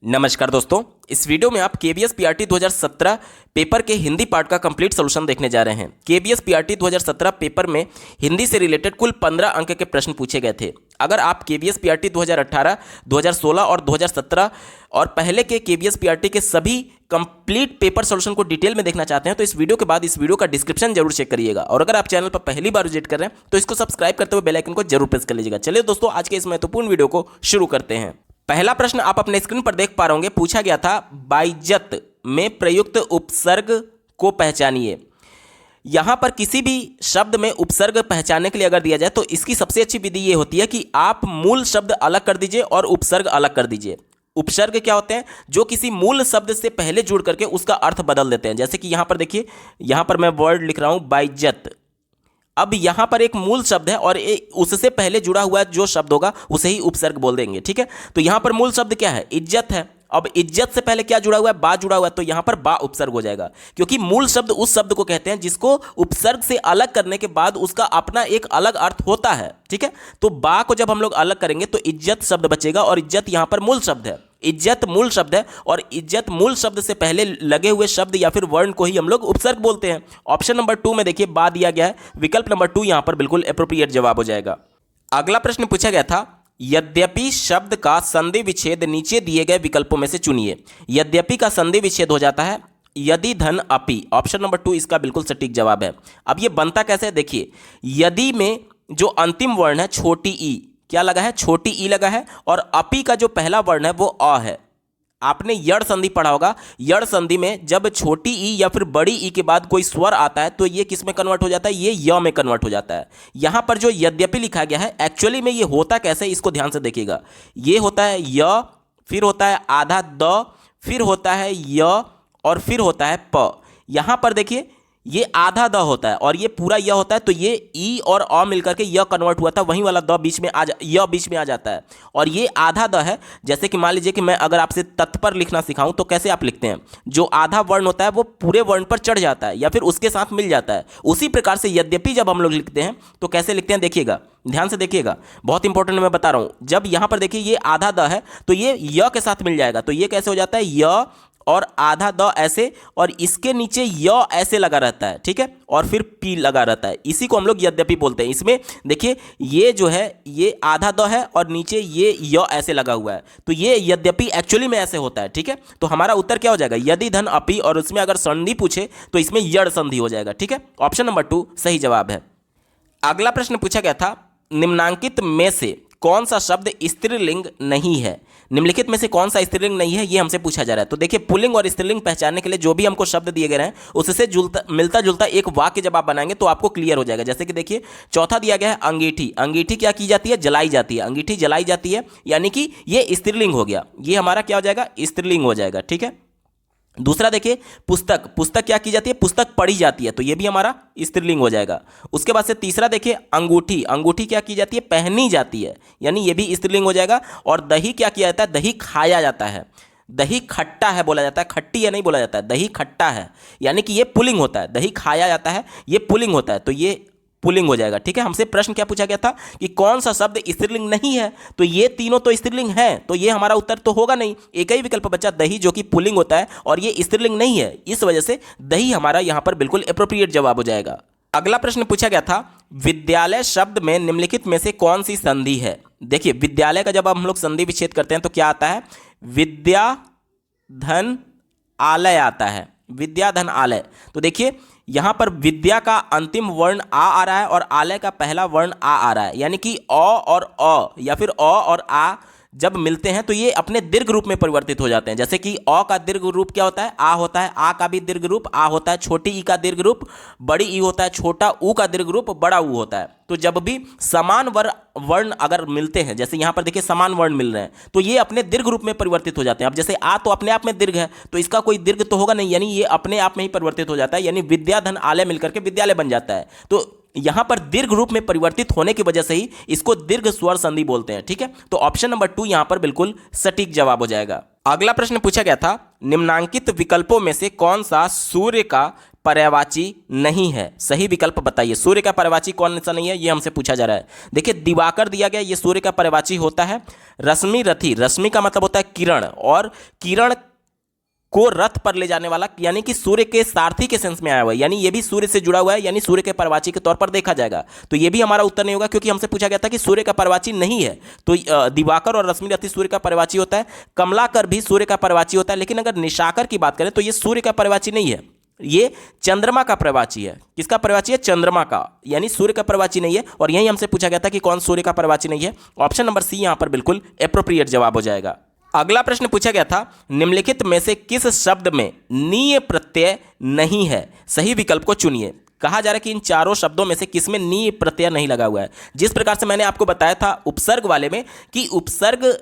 नमस्कार दोस्तों, इस वीडियो में आप केबीएस पीआरटी 2017 पेपर के हिंदी पार्ट का कंप्लीट सॉल्यूशन देखने जा रहे हैं। केबीएस पीआरटी 2017 पेपर में हिंदी से रिलेटेड कुल 15 अंक के प्रश्न पूछे गए थे। अगर आप केबीएस पीआरटी 2018, 2016 और 2017 और पहले के केबीएस पीआरटी के सभी कंप्लीट पेपर सॉल्यूशन को डिटेल में देखना चाहते हैं तो इस वीडियो के बाद इस वीडियो का डिस्क्रिप्शन जरूर चेक करिएगा। और अगर आप चैनल पर पहली बार विजिट कर रहे हैं तो इसको सब्सक्राइब करते हुए बेल आइकन को जरूर प्रेस कर लीजिएगा। चलिए दोस्तों, आज के इस महत्वपूर्ण वीडियो को शुरू करते हैं। पहला प्रश्न आप अपने स्क्रीन पर देख पा रहे होंगे, पूछा गया था बाइज्जत में प्रयुक्त उपसर्ग को पहचानिए। यहां पर किसी भी शब्द में उपसर्ग पहचानने के लिए अगर दिया जाए तो इसकी सबसे अच्छी विधि ये होती है कि आप मूल शब्द अलग कर दीजिए और उपसर्ग अलग कर दीजिए। उपसर्ग क्या होते हैं? जो किसी मूल शब्द से पहले जुड़ करके उसका अर्थ बदल देते हैं। जैसे कि यहां पर देखिए, यहां पर मैं वर्ड लिख रहा हूं बाइज्जत। अब यहां पर एक मूल शब्द है और उससे पहले जुड़ा हुआ जो शब्द होगा उसे ही उपसर्ग बोल देंगे। ठीक है, तो यहां पर मूल शब्द क्या है? इज्जत है। अब इज्जत से पहले क्या जुड़ा हुआ है? बा जुड़ा हुआ है, तो यहां पर बा उपसर्ग हो जाएगा, क्योंकि मूल शब्द उस शब्द को कहते हैं जिसको उपसर्ग से अलग करने के बाद उसका अपना एक अलग अर्थ होता है। ठीक है, तो बा को जब हम लोग अलग करेंगे तो इज्जत शब्द बचेगा और इज्जत यहां पर मूल शब्द है। इज्जत मूल शब्द है और इज्जत मूल शब्द से पहले लगे हुए शब्द या फिर वर्ण को ही हम लोग उपसर्ग बोलते हैं। ऑप्शन नंबर 2 में देखिए बा दिया गया है, विकल्प नंबर 2 यहां पर बिल्कुल एप्रोप्रिएट जवाब हो जाएगा। अगला प्रश्न पूछा गया था, यद्यपि शब्द का संधि विच्छेद नीचे दिए गए विकल्पों में से चुनिए। यद्यपि का संधि विच्छेद हो जाता है यदि धन अपि। ऑप्शन नंबर 2 इसका बिल्कुल सटीक जवाब है। अब ये बनता कैसे है देखिए, यदि में जो अंतिम वर्ण है छोटी ई, क्या लगा है? छोटी ई लगा है, और अपि का जो पहला वर्ण है वो अ है। आपने यड़ संधि पढ़ा होगा, यड़ संधि में जब छोटी ई या फिर बड़ी ई के बाद कोई स्वर आता है तो ये किस में कन्वर्ट हो जाता है? ये य में कन्वर्ट हो जाता है। यहां पर जो यद्यपि लिखा गया है एक्चुअली में ये होता कैसे, इसको ध्यान से देखिएगा। ये होता है य, फिर होता है आधा द, फिर होता है य और फिर होता है प। यहां पर देखिए ये आधा द होता है और ये पूरा य होता है, तो ये ई और अ मिलकर के य कन्वर्ट हुआ था, वहीं वाला द बीच में य बीच में आ जाता है और ये आधा द है। जैसे कि मान लीजिए कि मैं अगर आपसे तत्पर लिखना सिखाऊं तो कैसे आप लिखते हैं? जो आधा वर्ण होता है वो पूरे वर्ण पर चढ़ जाता है या फिर उसके साथ मिल जाता है। उसी प्रकार से यद्यपि जब हम लोग लिखते हैं तो कैसे लिखते हैं देखिएगा, ध्यान से देखिएगा, बहुत इंपॉर्टेंट मैं बता रहा हूं। जब यहां पर देखिए ये आधा द है तो ये य के साथ मिल जाएगा, तो ये कैसे हो जाता है? य और आधा द ऐसे, और इसके नीचे य ऐसे लगा रहता है। ठीक है, और फिर पी लगा रहता है, इसी को हम लोग यद्यपि बोलते हैं। इसमें देखिए ये जो है ये आधा द है और नीचे ये य ऐसे लगा हुआ है, तो ये यद्यपि एक्चुअली में ऐसे होता है। ठीक है, तो हमारा उत्तर क्या हो जाएगा? यदि धन अपि, और उसमें अगर संधि पूछे तो इसमें यड़ संधि हो जाएगा। ठीक है, ऑप्शन नंबर 2 सही जवाब है। अगला प्रश्न पूछा गया था, निम्नांकित में से कौन सा शब्द स्त्रीलिंग नहीं है? निम्नलिखित में से कौन सा स्त्रीलिंग नहीं है, ये हमसे पूछा जा रहा है। तो देखिए, पुल्लिंग और स्त्रीलिंग पहचानने के लिए जो भी हमको शब्द दिए गए हैं उससे मिलता जुलता एक वाक्य जब आप बनाएंगे तो आपको क्लियर हो जाएगा। जैसे कि देखिए, चौथा दिया गया है अंगीठी। अंगीठी क्या की जाती है? जलाई जाती है। अंगीठी जलाई जाती है, यानी कि ये स्त्रीलिंग हो गया, ये हमारा क्या हो जाएगा? स्त्रीलिंग हो जाएगा। ठीक है, दूसरा देखिए पुस्तक। पुस्तक क्या की जाती है? पुस्तक पढ़ी जाती है, तो ये भी हमारा स्त्रीलिंग हो जाएगा। उसके बाद से तीसरा देखिए अंगूठी। अंगूठी क्या की जाती है? पहनी जाती है, यानी ये भी स्त्रीलिंग हो जाएगा। और दही क्या किया जाता है? दही खाया जाता है। दही खट्टा है बोला जाता है, खट्टी है नहीं बोला जाता है, दही खट्टा है, यानी कि ये पुल्लिंग होता है। दही खाया जाता है, ये पुल्लिंग होता है, तो ये पुल्लिंग हो जाएगा। ठीक है, हमसे प्रश्न क्या पूछा गया था कि कौन सा शब्द स्त्रीलिंग नहीं है, तो ये तीनों तो स्त्रीलिंग है, तो ये हमारा उत्तर तो होगा नहीं। एक ही विकल्प बचा दही, जो कि पुल्लिंग होता है और ये स्त्रीलिंग नहीं है, इस वजह से दही हमारा यहां पर बिल्कुल एप्रोप्रिएट जवाब हो जाएगा। अगला प्रश्न पूछा गया था, विद्यालय शब्द में निम्नलिखित में से कौन सी संधि है? देखिए, विद्यालय का जब हम लोग संधि विच्छेद करते हैं तो क्या आता है? विद्या धन आलय आता है, विद्या धन आलय। तो देखिए यहां पर विद्या का अंतिम वर्ण आ रहा है और आलय का पहला वर्ण आ रहा है, यानी कि अ और अ या फिर अ और आ जब मिलते हैं तो ये अपने दीर्घ रूप में परिवर्तित हो जाते हैं। जैसे कि अ का दीर्घ रूप क्या होता है? आ होता है। आ का भी दीर्घ रूप आ होता है। छोटी ई का दीर्घ रूप बड़ी ई होता है। छोटा ऊ का दीर्घ रूप बड़ा ऊ होता है। तो जब भी समान वर्ण अगर मिलते हैं, जैसे यहां पर देखिए समान वर्ण मिल रहे हैं, तो ये अपने दीर्घ रूप में परिवर्तित हो जाते हैं। अब जैसे आ तो अपने आप में दीर्घ है, तो इसका कोई दीर्घ तो होगा नहीं, यानी ये अपने आप में ही परिवर्तित हो जाता है, यानी विद्या धन आलय मिलकर के विद्यालय बन जाता है। तो यहां पर दीर्घ रूप में परिवर्तित होने की वजह से ही इसको दीर्घ स्वर संधि बोलते हैं। ठीक है, तो ऑप्शन नंबर 2 यहां पर बिल्कुल सटीक जवाब हो जाएगा। अगला प्रश्न पूछा गया था, निम्नांकित विकल्पों में से कौन सा सूर्य का पर्यायवाची नहीं है? सही विकल्प बताइए। सूर्य का पर्यायवाची कौन सा नहीं है, ये हमसे पूछा जा रहा है। देखिए दिवाकर दिया गया, ये सूर्य का पर्यायवाची होता है। रश्मि रथी, रश्मि का मतलब होता है किरण, और किरण को रथ पर ले जाने वाला, यानी कि सूर्य के सारथी के सेंस में आया हुआ है, यानी ये भी सूर्य से जुड़ा हुआ है, यानी सूर्य के पर्यायवाची के तौर पर देखा जाएगा। तो ये भी हमारा उत्तर नहीं होगा, क्योंकि हमसे पूछा गया था कि सूर्य का पर्यायवाची नहीं है। तो दिवाकर और रश्मि रथी सूर्य का पर्यायवाची होता है। कमलाकर भी सूर्य का पर्यायवाची होता है, लेकिन अगर निशाकर की बात करें तो ये सूर्य का पर्यायवाची नहीं है, ये चंद्रमा का पर्यायवाची है। किसका पर्यायवाची है? चंद्रमा का, यानी सूर्य का पर्यायवाची नहीं है। और यही हमसे पूछा गया था कि कौन सूर्य का पर्यायवाची नहीं है। ऑप्शन नंबर सी यहां पर बिल्कुल एप्रोप्रिएट जवाब हो जाएगा। अगला प्रश्न पूछा गया था, निम्नलिखित में से किस शब्द में नीय प्रत्यय नहीं है? सही विकल्प को चुनिए। कहा जा रहा है कि इन चारों शब्दों में से किसमें नीय प्रत्यय नहीं लगा हुआ है। जिस प्रकार से मैंने आपको बताया था उपसर्ग वाले में कि उपसर्ग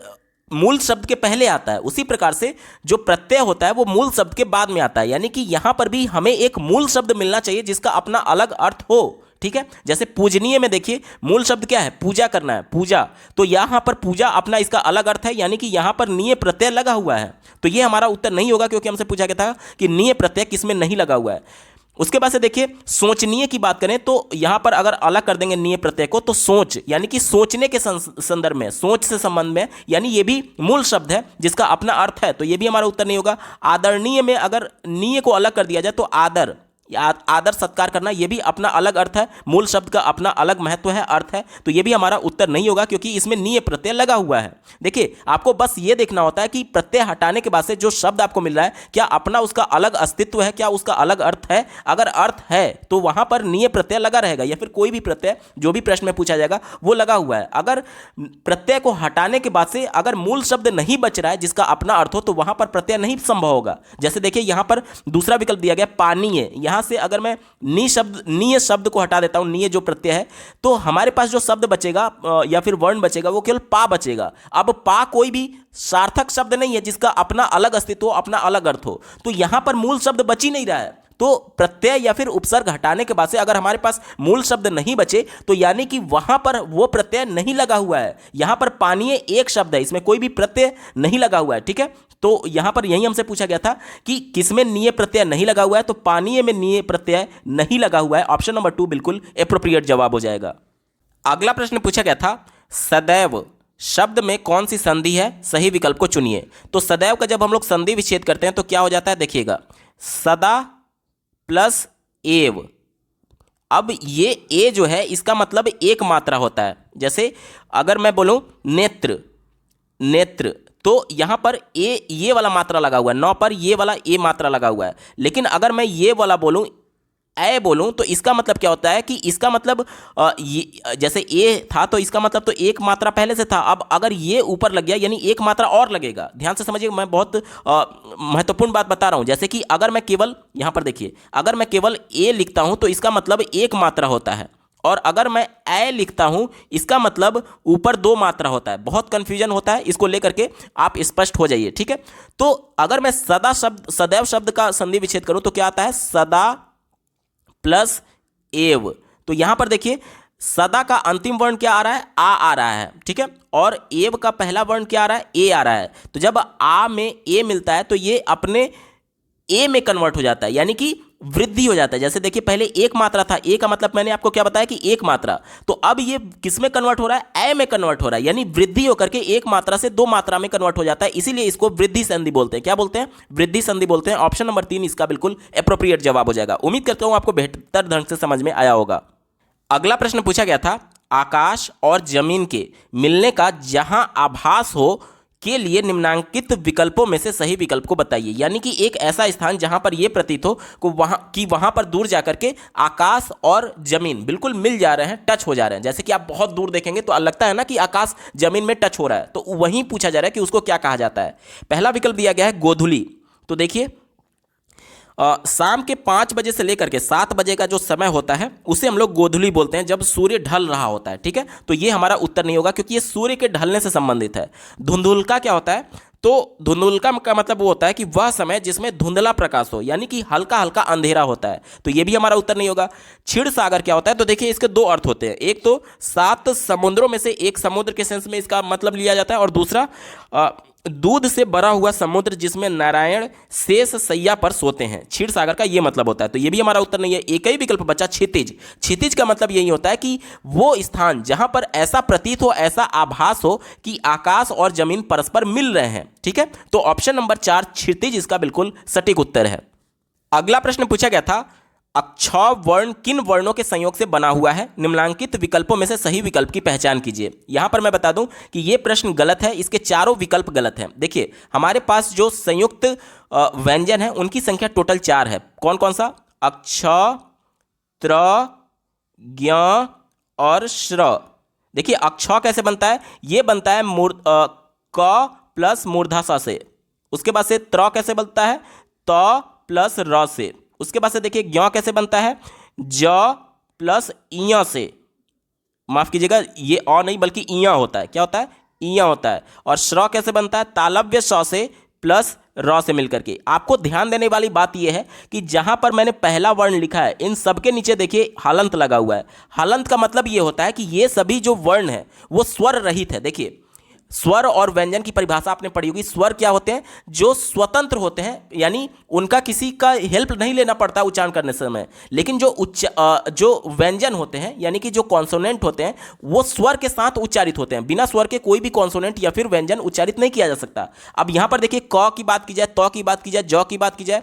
मूल शब्द के पहले आता है, उसी प्रकार से जो प्रत्यय होता है वो मूल शब्द के बाद में आता है। यानी कि यहां पर भी हमें एक मूल शब्द मिलना चाहिए जिसका अपना अलग अर्थ हो। ठीक है, जैसे पूजनीय में देखिए मूल शब्द क्या है? पूजा करना है, पूजा। तो यहां पर पूजा अपना इसका अलग अर्थ है, यानी कि यहां पर नीय प्रत्यय लगा हुआ है। तो ये हमारा उत्तर नहीं होगा, क्योंकि हमसे पूछा गया था कि नीय प्रत्यय किसमें नहीं लगा हुआ है। उसके बाद से देखिए सोचनीय की बात करें तो यहां पर अगर अलग कर देंगे नीय प्रत्यय को तो सोच, यानी कि सोचने के संदर्भ में, सोच से संबंध में, यानी ये भी मूल शब्द है जिसका अपना अर्थ है। तो ये भी हमारा उत्तर नहीं होगा। आदरणीय में अगर नीय को अलग कर दिया जाए तो आदर, आदर सत्कार करना, यह भी अपना अलग अर्थ है, मूल शब्द का अपना अलग महत्व है, अर्थ है। तो यह भी हमारा उत्तर नहीं होगा, क्योंकि इसमें नीय प्रत्यय लगा हुआ है। देखिए आपको बस ये देखना होता है कि प्रत्यय हटाने के बाद से जो शब्द आपको मिल रहा है क्या अपना उसका अलग अस्तित्व है, क्या उसका अलग अर्थ है। अगर अर्थ है तो वहां पर नीय प्रत्यय लगा रहेगा, या फिर कोई भी प्रत्यय जो भी प्रश्न में पूछा जाएगा वो लगा हुआ है। अगर प्रत्यय को हटाने के बाद से अगर मूल शब्द नहीं बच रहा है जिसका अपना अर्थ हो, तो वहां पर प्रत्यय नहीं संभव होगा। जैसे देखिए यहां पर दूसरा विकल्प दिया गया पानीय, यहां से अगर मैं नीय शब्द को हटा देता हूं, नीय जो प्रत्यय है, तो हमारे पास जो शब्द बचेगा या फिर वर्ण बचेगा वो केवल पा बचेगा। अब पा कोई भी सार्थक शब्द नहीं है जिसका अपना अलग अस्तित्व हो, अपना अलग अर्थ हो। तो यहां पर मूल शब्द बच ही नहीं रहा है। तो प्रत्यय या फिर उपसर्ग हटाने के बाद से अगर हमारे पास मूल शब्द नहीं बचे तो यानी कि वहां पर वो प्रत्यय नहीं लगा हुआ है। यहां पर पानीय एक शब्द है, इसमें कोई भी प्रत्यय नहीं लगा हुआ है। ठीक है, तो यहां पर यही हमसे पूछा गया था कि किसमें नीय प्रत्यय नहीं लगा हुआ है, तो पानीय में नीय प्रत्यय नहीं लगा हुआ है। ऑप्शन नंबर 2 बिल्कुल एप्रोप्रिएट जवाब हो जाएगा। अगला प्रश्न पूछा गया था, सदैव शब्द में कौन सी संधि है? सही विकल्प को चुनिए। तो सदैव का जब हम लोग संधि विच्छेद करते हैं तो क्या हो जाता है, देखिएगा, सदा प्लस एव। अब ये ए जो है इसका मतलब एक मात्रा होता है। जैसे अगर मैं बोलूं नेत्र, नेत्र, तो यहां पर ए ये वाला मात्रा लगा हुआ है, नौ पर ये वाला ए मात्रा लगा हुआ है। लेकिन अगर मैं ये वाला बोलूं, ए बोलूं, तो इसका मतलब क्या होता है कि इसका मतलब ये जैसे ए था तो इसका मतलब तो एक मात्रा पहले से था। अब अगर ये ऊपर लग गया यानी एक मात्रा और लगेगा। ध्यान से समझिए, मैं बहुत महत्वपूर्ण बात बता रहा हूं। जैसे कि अगर मैं केवल यहां पर देखिए, अगर मैं केवल ए लिखता हूं तो इसका मतलब एक मात्रा होता है, और अगर मैं ए लिखता हूं इसका मतलब ऊपर दो मात्रा होता है। बहुत कंफ्यूजन होता है, इसको लेकर के आप स्पष्ट हो जाइए। ठीक है, तो अगर मैं सदैव शब्द का संधि विच्छेद करूं तो क्या आता है, सदा प्लस एव। तो यहां पर देखिए सदा का अंतिम वर्ण क्या आ रहा है, आ रहा है। ठीक है, और एव का पहला वर्ण क्या आ रहा है, ए आ रहा है। तो जब आ में ए मिलता है तो ये अपने ए में कन्वर्ट हो जाता है, यानी कि वृद्धि हो जाता है। जैसे देखिए पहले एक मात्रा था, ए का मतलब मैंने आपको क्या बताया कि एक मात्रा, तो अब ये किस में कन्वर्ट हो रहा है, ए में कन्वर्ट हो रहा है, यानी वृद्धि होकर के एक मात्रा से दो मात्रा में कन्वर्ट हो जाता है। इसीलिए इसको वृद्धि संधि बोलते हैं। क्या बोलते हैं, वृद्धि संधि बोलते हैं। ऑप्शन नंबर 3 इसका बिल्कुल एप्रोप्रिएट जवाब हो जाएगा। उम्मीद करता हूं आपको बेहतर ढंग से समझ में आया होगा। अगला प्रश्न पूछा गया था, आकाश और जमीन के मिलने का जहां आभास हो के लिए निम्नांकित विकल्पों में से सही विकल्प को बताइए। यानी कि एक ऐसा स्थान जहां पर यह प्रतीत हो कि वहां पर दूर जाकर के आकाश और जमीन बिल्कुल मिल जा रहे हैं, टच हो जा रहे हैं। जैसे कि आप बहुत दूर देखेंगे तो लगता है ना कि आकाश जमीन में टच हो रहा है, तो वहीं पूछा जा रहा है कि उसको क्या कहा जाता है। पहला विकल्प दिया गया है गोधुली। तो देखिए शाम के 5 बजे से लेकर के 7 बजे का जो समय होता है उसे हम लोग गोधुली बोलते हैं, जब सूर्य ढल रहा होता है। ठीक है, तो ये हमारा उत्तर नहीं होगा क्योंकि ये सूर्य के ढलने से संबंधित है। धुंधुलका क्या होता है, तो धुंधुलका का मतलब वो होता है कि वह समय जिसमें धुंधला प्रकाश हो, यानी कि हल्का हल्का अंधेरा होता है। तो ये भी हमारा उत्तर नहीं होगा। क्षीर सागर क्या होता है, तो देखिए इसके दो अर्थ होते हैं। एक तो 7 समुद्रों में से एक समुद्र के सेंस में इसका मतलब लिया जाता है, और दूसरा दूध से भरा हुआ समुद्र जिसमें नारायण शेष सैया पर सोते हैं, क्षीर सागर का ये मतलब होता है। तो ये भी हमारा उत्तर नहीं है, एक ही विकल्प बचा क्षितिज। क्षितिज का मतलब यही होता है कि वो स्थान जहां पर ऐसा प्रतीत हो, ऐसा आभास हो कि आकाश और जमीन परस्पर मिल रहे हैं। ठीक है, तो ऑप्शन नंबर 4 क्षितिज इसका बिल्कुल सटीक उत्तर है। अगला प्रश्न पूछा गया था, अक्षौ वर्ण किन वर्णों के संयोग से बना हुआ है? निम्नलिखित विकल्पों में से सही विकल्प की पहचान कीजिए। यहां पर मैं बता दूं कि यह प्रश्न गलत है, इसके चारों विकल्प गलत हैं। देखिए हमारे पास जो संयुक्त व्यंजन है उनकी संख्या टोटल 4 है। कौन कौन सा? अक्ष, त्र, ज्ञ और श्र। देखिए अक्ष कैसे बनता है? यह बनता है क प्लस मूर्धासा से। उसके बाद से त्र कैसे बनता है? त प्लस र से। उसके बाद से देखिए ज्ञ कैसे बनता है? ज प्लस इया से। माफ कीजिएगा, ये अ नहीं बल्कि इया होता है। क्या होता है? इया होता है। और श्र कैसे बनता है? तालव्य स से प्लस र से मिलकर के। आपको ध्यान देने वाली बात यह है कि जहां पर मैंने पहला वर्ण लिखा है इन सबके नीचे देखिए हलंत लगा हुआ है। हलंत का मतलब यह होता है कि ये सभी जो वर्ण है वो स्वर रहित है। देखिए स्वर और व्यंजन की परिभाषा आपने पढ़ी होगी। स्वर क्या होते हैं? जो स्वतंत्र होते हैं, यानी उनका किसी का हेल्प नहीं लेना पड़ता उच्चारण करने समय। लेकिन जो व्यंजन होते हैं यानी कि जो कॉन्सोनेंट होते हैं वो स्वर के साथ उच्चारित होते हैं। बिना स्वर के कोई भी कॉन्सोनेंट या फिर व्यंजन उच्चारित नहीं किया जा सकता। अब यहां पर देखिए क की बात की जाए, त की बात की जाए, ज की बात की जाए,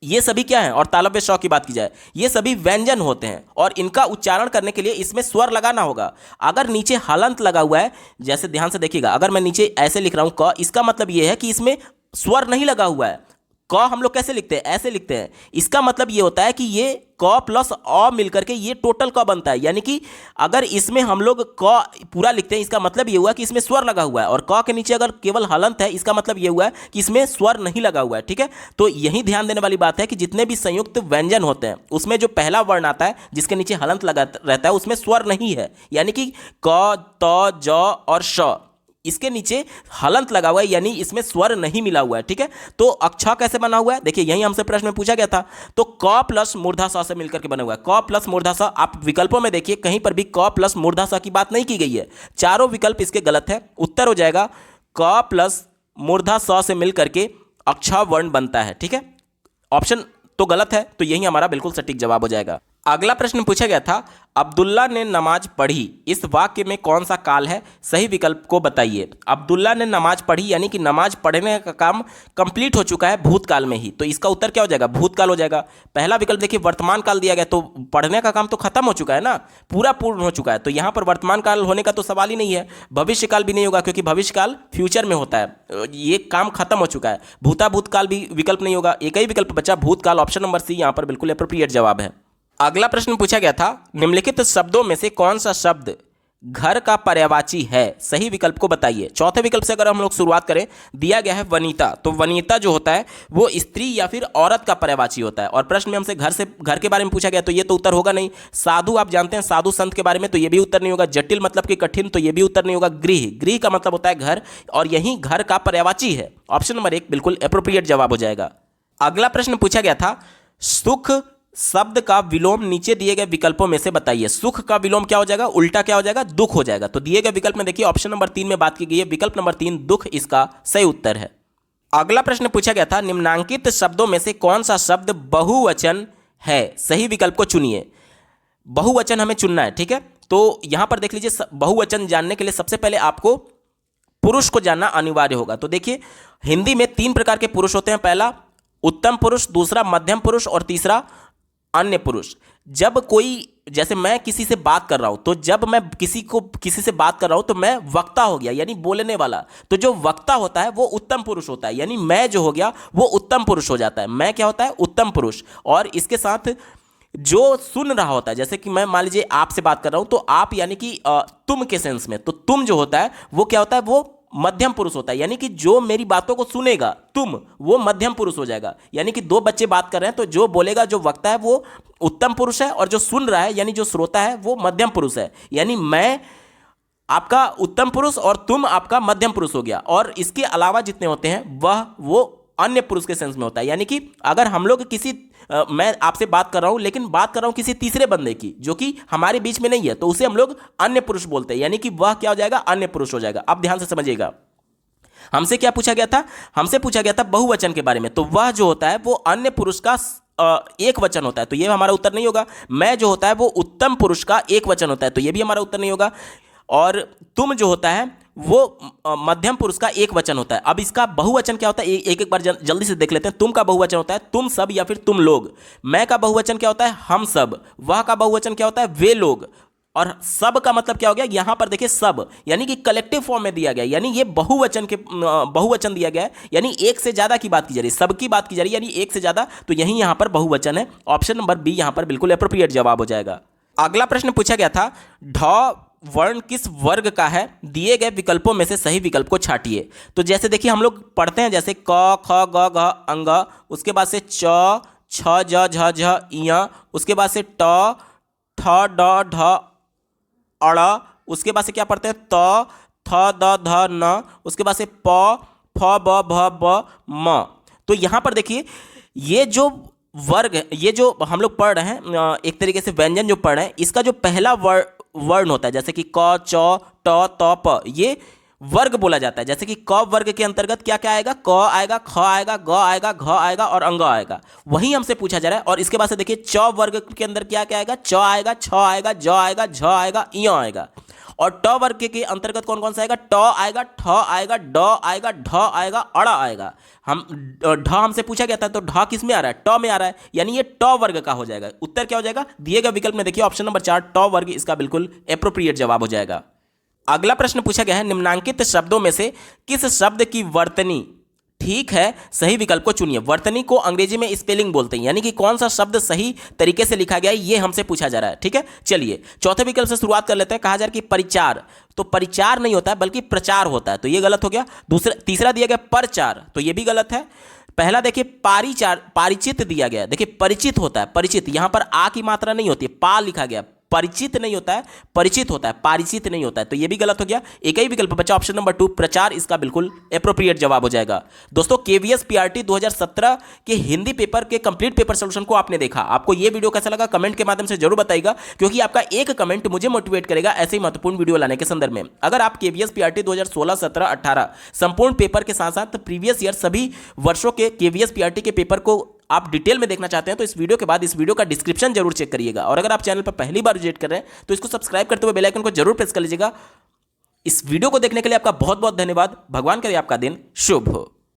ये सभी क्या हैं? और तालव्य श की बात की जाए, ये सभी व्यंजन होते हैं और इनका उच्चारण करने के लिए इसमें स्वर लगाना होगा। अगर नीचे हलंत लगा हुआ है, जैसे ध्यान से देखिएगा, अगर मैं नीचे ऐसे लिख रहा हूं क, इसका मतलब यह है कि इसमें स्वर नहीं लगा हुआ है। क हम लोग कैसे लिखते हैं? ऐसे लिखते हैं। इसका मतलब ये होता है कि ये क प्लस अ मिलकर के ये टोटल क बनता है। यानी कि अगर इसमें हम लोग क पूरा लिखते हैं, इसका मतलब ये हुआ कि इसमें स्वर लगा हुआ है। और क के नीचे अगर केवल हलंत है, इसका मतलब ये हुआ है कि इसमें स्वर नहीं लगा हुआ है। ठीक है, तो यही ध्यान देने वाली बात है कि जितने भी संयुक्त व्यंजन होते हैं उसमें जो पहला वर्ण आता है जिसके नीचे हलंत लगा रहता है उसमें स्वर नहीं है। यानी कि क, त, ज और श, इसके नीचे हलंत लगा हुआ है, यानी इसमें स्वर नहीं मिला हुआ है। ठीक है, तो अक्षा कैसे बना हुआ है? देखिए यही हमसे प्रश्न में पूछा गया था। तो क प्लस मूर्धासा से मिलकर के बना हुआ है। क प्लस मूर्धासा, आप विकल्पों में देखिए कहीं पर भी क प्लस मूर्धासा की बात नहीं की गई है। चारों विकल्प इसके गलत है। उत्तर हो जाएगा क प्लस मूर्धासा से मिलकर के अक्षा वर्ण बनता है। ठीक है, ऑप्शन तो गलत है, तो यही हमारा बिल्कुल सटीक जवाब हो जाएगा। अगला प्रश्न पूछा गया था, अब्दुल्ला ने नमाज पढ़ी, इस वाक्य में कौन सा काल है? सही विकल्प को बताइए। अब्दुल्ला ने नमाज पढ़ी यानी कि नमाज पढ़ने का काम कंप्लीट हो चुका है भूतकाल में ही, तो इसका उत्तर क्या हो जाएगा? भूतकाल हो जाएगा। पहला विकल्प देखिए वर्तमान काल दिया गया, तो पढ़ने का काम तो खत्म हो चुका है ना, पूरा पूर्ण हो चुका है। तो यहाँ पर वर्तमान काल होने का तो सवाल ही नहीं है। भविष्य काल भी नहीं होगा क्योंकि भविष्य काल फ्यूचर में होता है, ये काम खत्म हो चुका है। भूतकाल भी विकल्प नहीं होगा, एक ही विकल्प बचा भूतकाल। ऑप्शन नंबर सी यहाँ पर बिल्कुल अप्रोप्रिएट जवाब है। अगला प्रश्न पूछा गया था, निम्नलिखित शब्दों में से कौन सा शब्द घर का पर्यायवाची है? सही विकल्प को बताइए। चौथे विकल्प से अगर हम लोग शुरुआत करें, दिया गया है वनिता, तो वनिता जो होता है वो स्त्री या फिर औरत का पर्यायवाची होता है। और प्रश्न में हमसे घर के बारे में पूछा गया, तो ये तो उत्तर होगा नहीं। साधु आप जानते हैं, साधु संत के बारे में, तो ये भी उत्तर नहीं होगा। जटिल मतलब कि कठिन, तो ये भी उत्तर नहीं होगा। गृह का मतलब होता है घर, और यही घर का पर्यायवाची है। ऑप्शन नंबर 1 बिल्कुल अप्रोप्रिएट जवाब हो जाएगा। अगला प्रश्न पूछा गया था, सुख शब्द का विलोम नीचे दिए गए विकल्पों में से बताइए। सुख का विलोम क्या हो जाएगा? उल्टा क्या हो जाएगा? दुख हो जाएगा। तो दिए गए विकल्प में देखिए ऑप्शन नंबर 3 में बात की गई है, विकल्प नंबर 3 दुख इसका सही उत्तर है। अगला प्रश्न पूछा गया था, निम्नांकित शब्दों में से कौन सा शब्द बहुवचन है? सही विकल्प को चुनिए। बहुवचन हमें चुनना है। ठीक है, तो यहां पर देख लीजिए, बहुवचन जानने के लिए सबसे पहले आपको पुरुष को जानना अनिवार्य होगा। तो देखिए हिंदी में 3 प्रकार के पुरुष होते हैं। पहला उत्तम पुरुष, दूसरा मध्यम पुरुष और तीसरा अन्य पुरुष। जब कोई, जैसे मैं किसी से बात कर रहा हूं, तो जब मैं किसी से बात कर रहा हूं तो मैं वक्ता हो गया, यानी बोलने वाला। तो जो वक्ता होता है वो उत्तम पुरुष होता है, यानी मैं जो हो गया वो उत्तम पुरुष हो जाता है। मैं क्या होता है? उत्तम पुरुष। और इसके साथ जो सुन रहा होता है, जैसे कि मैं मान लीजिए आपसे बात कर रहा हूं, तो आप यानी कि तुम के सेंस में, तो तुम जो होता है वो क्या होता है? वो मध्यम पुरुष होता है, यानी कि जो मेरी बातों को सुनेगा तुम, वो मध्यम पुरुष हो जाएगा। यानी कि 2 बच्चे बात कर रहे हैं, तो जो बोलेगा, जो वक्ता है वो उत्तम पुरुष है, और जो सुन रहा है यानी जो श्रोता है वो मध्यम पुरुष है। यानी मैं आपका उत्तम पुरुष और तुम आपका मध्यम पुरुष हो गया। और इसके अलावा जितने होते हैं वो अन्य पुरुष के सेंस में होता है। यानी कि अगर हम लोग मैं आपसे बात कर रहा हूं, लेकिन बात कर रहा हूं किसी तीसरे बंदे की जो कि हमारे बीच में नहीं है, तो उसे हम लोग अन्य पुरुष बोलते हैं, यानी कि वह क्या हो जाएगा? अन्य पुरुष हो जाएगा। अब ध्यान से समझिएगा, हमसे क्या पूछा गया था? हमसे पूछा गया था बहुवचन के बारे में। तो वह जो होता है वो अन्य पुरुष का एक वचन होता है, तो ये हमारा उत्तर नहीं होगा। मैं जो होता है वो उत्तम पुरुष का एक वचन होता है, तो ये भी हमारा उत्तर नहीं होगा। और तुम जो होता है वो मध्यम पुरुष का एक वचन होता है। अब इसका बहुवचन क्या होता है, एक एक बार जल्दी से देख लेते हैं। तुम का बहुवचन होता है तुम सब या फिर तुम लोग। मैं का बहुवचन क्या होता है? हम सब। वह का बहुवचन क्या होता है? वे लोग। और सब का मतलब क्या हो गया? यहां पर देखिए सब यानी कि कलेक्टिव फॉर्म में दिया गया, यानी ये बहुवचन दिया गया है, यानी एक से ज्यादा की बात की जा रही है, सब की बात की जा रही है, यानी एक से ज्यादा, तो यही यहां पर बहुवचन है। ऑप्शन नंबर बी यहां पर बिल्कुल अप्रोप्रिएट जवाब हो जाएगा। अगला प्रश्न पूछा गया था, ढ वर्ण किस वर्ग का है? दिए गए विकल्पों में से सही विकल्प को छांटिए। तो जैसे देखिए हम लोग पढ़ते हैं, जैसे क ख ग घ अंग, उसके बाद से च छ ज झ झ इया, उसके बाद से ट ठ ड ढ अड़, उसके बाद से क्या पढ़ते हैं? त थ द ध न, उसके बाद से प फ ब भ ब म। तो यहां पर देखिए ये जो वर्ग है, ये जो हम लोग पढ़ रहे हैं, एक तरीके से व्यंजन जो पढ़ रहे हैं, इसका जो पहला वर्ण होता है, जैसे कि क च ट त प, ये वर्ग बोला जाता है। जैसे कि क वर्ग के अंतर्गत क्या क्या आएगा? क आएगा, ख आएगा, ग आएगा, घ आएगा और अंग आएगा। वही हमसे पूछा जा रहा है। और इसके बाद से देखिए च वर्ग के अंदर क्या क्या आएगा? च आएगा, छ आएगा, ज आएगा, झ आएगा, इ आएगा। और ट वर्ग के अंतर्गत कौन कौन सा आएगा? ट आएगा, ठ आएगा, ड आएगा, ढ आएगा, अड़ आएगा। हम ढ हमसे पूछा गया था, तो ढ किस में आ रहा है? ट में आ रहा है, यानी ये ट वर्ग का हो जाएगा। उत्तर क्या हो जाएगा? दिए गए विकल्प में देखिए ऑप्शन नंबर 4 ट वर्ग इसका बिल्कुल एप्रोप्रिएट जवाब हो जाएगा। अगला प्रश्न पूछा गया है, निम्नांकित शब्दों में से किस शब्द की वर्तनी ठीक है सही विकल्प को चुनिए। वर्तनी को अंग्रेजी में स्पेलिंग बोलते हैं, यानी कि कौन सा शब्द सही तरीके से लिखा गया है, ये हमसे पूछा जा रहा है। ठीक है, चलिए चौथे विकल्प से शुरुआत कर लेते हैं। कहा जा रहा है कि परिचार, तो परिचार नहीं होता है बल्कि प्रचार होता है, तो ये गलत हो गया। तीसरा दिया गया परचार, तो ये भी गलत है। पहला देखिए पारिचार, पारिचित दिया गया, देखिए परिचित होता है, परिचित, यहां पर आ की मात्रा नहीं होती, पा लिखा गया। परिचित नहीं होता है, परिचित होता है, पारिचित नहीं होता है, तो ये भी गलत हो गया। एक ही विकल्प बचा ऑप्शन नंबर 2 प्रचार, इसका बिल्कुल एप्रोप्रिएट जवाब हो जाएगा। दोस्तों केवीएस पीआरटी 2017 के हिंदी पेपर के कंप्लीट पेपर सॉल्यूशन को आपने देखा। आपको ये वीडियो कैसा लगा कमेंट के माध्यम से जरूर बताइएगा, क्योंकि आपका एक कमेंट मुझे मोटिवेट करेगा ऐसे ही महत्वपूर्ण वीडियो लाने के संदर्भ में। अगर आप केवीएस पीआरटी 2016, 17, 18 संपूर्ण पेपर के साथ साथ प्रीवियस ईयर सभी वर्षों के केवीएस पीआरटी के पेपर को आप डिटेल में देखना चाहते हैं, तो इस वीडियो के बाद इस वीडियो का डिस्क्रिप्शन जरूर चेक करिएगा। और अगर आप चैनल पर पहली बार विजिट कर रहे हैं तो इसको सब्सक्राइब करते हुए बेल आइकन को जरूर प्रेस कर लीजिएगा। इस वीडियो को देखने के लिए आपका बहुत बहुत धन्यवाद। भगवान करे आपका दिन शुभ हो।